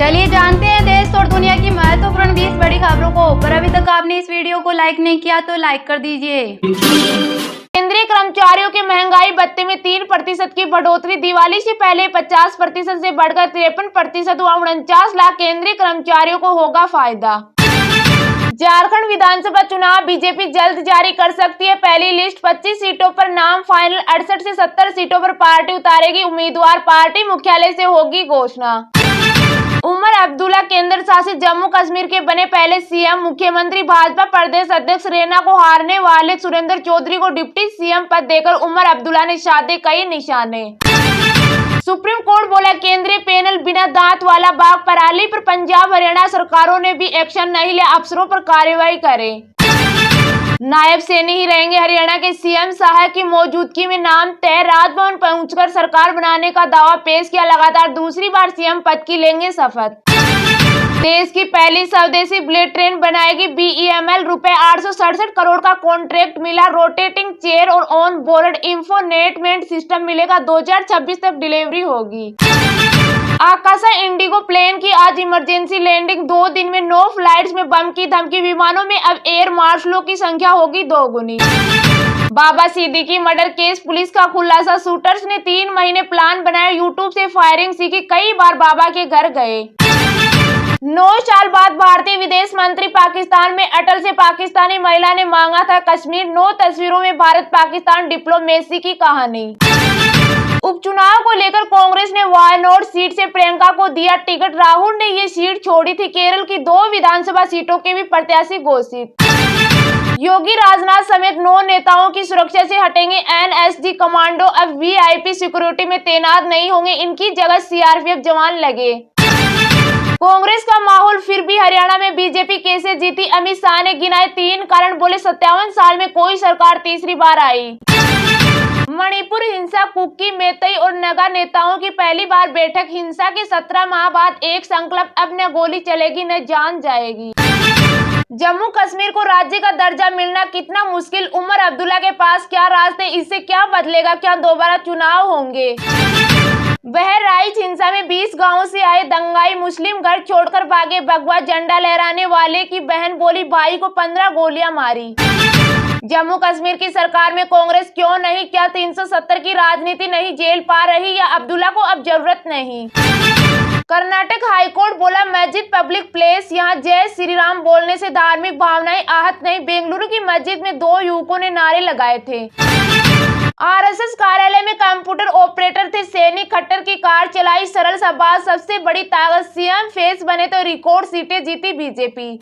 चलिए जानते हैं देश और दुनिया की महत्वपूर्ण 20 बड़ी खबरों को। पर अभी तक आपने इस वीडियो को लाइक नहीं किया तो लाइक कर दीजिए। केंद्रीय कर्मचारियों की महंगाई भत्ते में 3% की बढ़ोतरी। दिवाली से पहले 50% से बढ़कर 53% हुआ। 49 लाख केंद्रीय कर्मचारियों को होगा फायदा। झारखंड विधानसभा चुनाव बीजेपी जल्द जारी कर सकती है पहली लिस्ट। 25 सीटों पर नाम फाइनल। 68 से 70 सीटों पर पार्टी उतारेगी उम्मीदवार। पार्टी मुख्यालय से होगी घोषणा। उमर अब्दुल्ला केंद्र शासित जम्मू कश्मीर के बने पहले सीएम। मुख्यमंत्री भाजपा प्रदेश अध्यक्ष रेना को हारने वाले सुरेंद्र चौधरी को डिप्टी सीएम पद देकर उमर अब्दुल्ला ने साधे कई निशाने। सुप्रीम कोर्ट बोला केंद्रीय पैनल बिना दांत वाला बाघ। पराली पर पंजाब हरियाणा सरकारों ने भी एक्शन नहीं लिया, अफसरों पर कार्रवाई करें। नायब सैनी ही रहेंगे हरियाणा के सीएम। शाह की मौजूदगी में नाम तय। राजभवन पहुंचकर सरकार बनाने का दावा पेश किया। लगातार दूसरी बार सीएम पद की लेंगे शपथ। देश की पहली स्वदेशी बुलेट ट्रेन बनाएगी BEML। रुपए 867 करोड़ का कॉन्ट्रैक्ट मिला। रोटेटिंग चेयर और ऑन बोर्ड इंफोटेनमेंट सिस्टम मिलेगा। 2026 तक डिलीवरी होगी। आकाशा इंडिगो प्लेन की आज इमरजेंसी लैंडिंग। 2 दिन में 9 फ्लाइट्स में बम की धमकी। विमानों में अब एयर मार्शलों की संख्या होगी 2 गुनी। बाबा सिद्दीकी मर्डर केस पुलिस का खुलासा। शूटर्स ने 3 महीने प्लान बनाया। यूट्यूब से फायरिंग सीखी। कई बार बाबा के घर गए। 9 साल बाद भारतीय विदेश मंत्री पाकिस्तान में। अटल से पाकिस्तानी महिला ने मांगा था कश्मीर। 9 तस्वीरों में भारत पाकिस्तान डिप्लोमेसी की कहानी। उपचुनाव को लेकर कांग्रेस ने वायनाड सीट से प्रियंका को दिया टिकट। राहुल ने ये सीट छोड़ी थी। केरल की 2 विधानसभा सीटों के भी प्रत्याशी घोषित। योगी राजनाथ समेत 9 नेताओं की सुरक्षा से हटेंगे NSG कमांडो। अब VIP सिक्योरिटी में तैनात नहीं होंगे, इनकी जगह CRPF जवान लगे। कांग्रेस का माहौल फिर भी हरियाणा में। बीजेपी कैसे जीती, अमित शाह ने गिनाए 3 कारण। बोले 57 साल में कोई सरकार तीसरी बार आई। मणिपुर हिंसा। कुकी, मेतई और नगा नेताओं की पहली बार बैठक। हिंसा के 17 माह बाद एक संकल्प। अब न गोली चलेगी न जान जाएगी। जम्मू कश्मीर को राज्य का दर्जा मिलना कितना मुश्किल। उमर अब्दुल्ला के पास क्या रास्ते, इससे क्या बदलेगा, क्या दोबारा चुनाव होंगे। बहराइच हिंसा में 20 गांवों से आए दंगाई मुस्लिम घर छोड़कर भागे। भगवा झंडा लहराने वाले की बहन बोली भाई को 15 गोलियां मारी। जम्मू कश्मीर की सरकार में कांग्रेस क्यों नहीं, क्या 370 की राजनीति नहीं झेल पा रही या अब्दुल्ला को अब जरूरत नहीं। कर्नाटक हाईकोर्ट बोला मस्जिद पब्लिक प्लेस, यहाँ जय श्री राम बोलने से धार्मिक भावनाएं आहत नहीं। बेंगलुरु की मस्जिद में 2 युवकों ने नारे लगाए थे। RSS कार्यालय में कंप्यूटर ऑपरेटर थे सैनी। खट्टर की कार चलाई सरल सबाज। सबसे बड़ी ताकत सीएम फेस बने तो रिकॉर्ड सीटें जीती बीजेपी।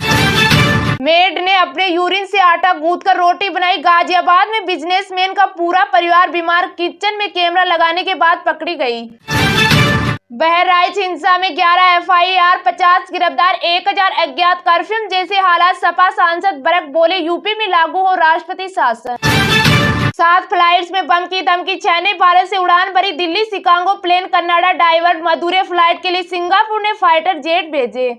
मेड ने अपने यूरिन से आटा गूंथकर रोटी बनाई। गाजियाबाद में बिजनेसमैन का पूरा परिवार बीमार। किचन में कैमरा लगाने के बाद पकड़ी गई। बहराइच हिंसा में 11 FIR, 50 गिरफ्तार, 1000 अज्ञात। कर्फ्यू जैसे हालात। सपा सांसद बरक बोले यूपी में लागू हो राष्ट्रपति शासन। 7 फ्लाइट्स में बम की धमकी। 6 ने भारत से उड़ान भरी। Delhi Chicago plane Canada divert. Madurai flight के लिए सिंगापुर ने फाइटर जेट भेजे।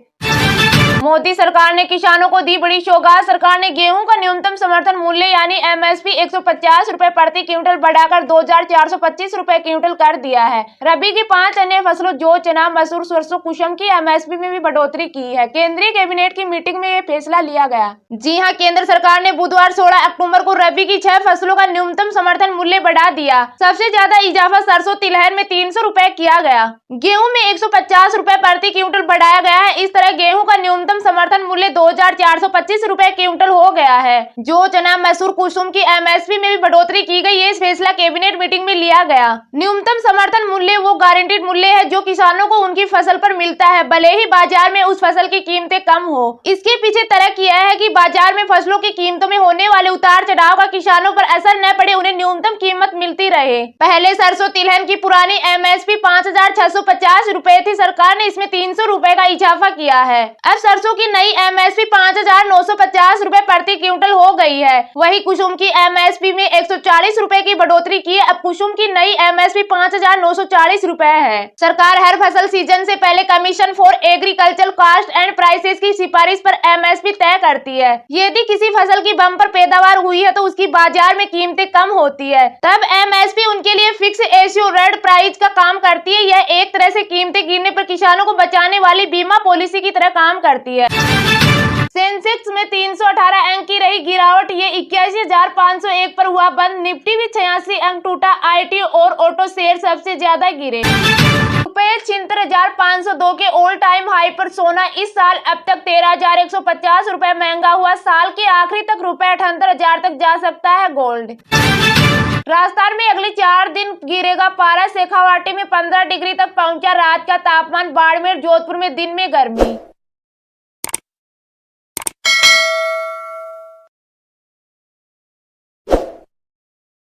मोदी सरकार ने किसानों को दी बड़ी सौगात। सरकार ने गेहूं का न्यूनतम समर्थन मूल्य यानी MSP 150 रुपए प्रति क्विंटल बढ़ाकर 2425 रुपए क्विंटल कर दिया है। रबी की 5 अन्य फसलों जौ, चना, मसूर, सरसों, कुसुम की MSP में भी बढ़ोतरी की है। केंद्रीय कैबिनेट की मीटिंग में यह फैसला लिया गया। जी हां, केंद्र सरकार ने बुधवार 16 अक्टूबर को रबी की 6 फसलों का न्यूनतम समर्थन मूल्य बढ़ा दिया। सबसे ज्यादा इजाफा सरसों तिलहन में 300 रुपए किया गया। गेहूं में 150 रुपए प्रति क्विंटल बढ़ाया गया है। इस तरह गेहूं का न्यूनतम समर्थन मूल्य 2425 रुपए क्विंटल हो गया है। जो चना, मसूर, कुसुम की MSP में भी बढ़ोतरी की गई। ये फैसला कैबिनेट मीटिंग में लिया गया। न्यूनतम समर्थन मूल्य वो गारंटीड मूल्य है जो किसानों को उनकी फसल पर मिलता है, भले ही बाजार में उस फसल की कीमतें कम हो। इसके पीछे तर्क यह है कि बाजार में फसलों की कीमतों में होने वाले उतार चढ़ाव का किसानों पर असर न पड़े, उन्हें न्यूनतम कीमत मिलती रहे। पहले सरसों तिलहन की पुरानी MSP 5650 रुपए थी। सरकार ने इसमें 300 रुपए का इजाफा किया है। अब सरसों की नई एमएसपी 5,950 रुपए प्रति क्विंटल हो गई है। वहीं कुसुम की एमएसपी में 140 रुपए की बढ़ोतरी की। अब कुसुम की नई एमएसपी 5,940 रुपए है। सरकार हर फसल सीजन से पहले commission for agriculture cost and prices की सिफारिश पर एमएसपी तय करती है। यदि किसी फसल की बम्पर पैदावार हुई है तो उसकी बाजार में कीमतें कम होती है, तब एमएसपी उनके लिए फिक्स एश्योर्ड प्राइस का काम करती है। यह एक तरह से कीमतें गिरने पर किसानों को बचाने वाली बीमा पॉलिसी की तरह काम करती है। सेंसेक्स में 318 अंक की रही गिरावट, ये 81,501 पर हुआ बंद। निफ्टी भी 86 अंक टूटा। आईटी और ऑटो शेयर सबसे ज्यादा गिरे। रुपये 76,502 के ऑल टाइम हाई पर सोना इस साल अब तक 13,150 रुपए महंगा हुआ। साल के आखिरी तक रुपए 78,000 तक जा सकता है गोल्ड। राजस्थान में अगले 4 दिन गिरेगा पारा। शेखावाटी में 15 डिग्री तक पहुंचा रात का तापमान। बाड़मेर जोधपुर में दिन में गर्मी।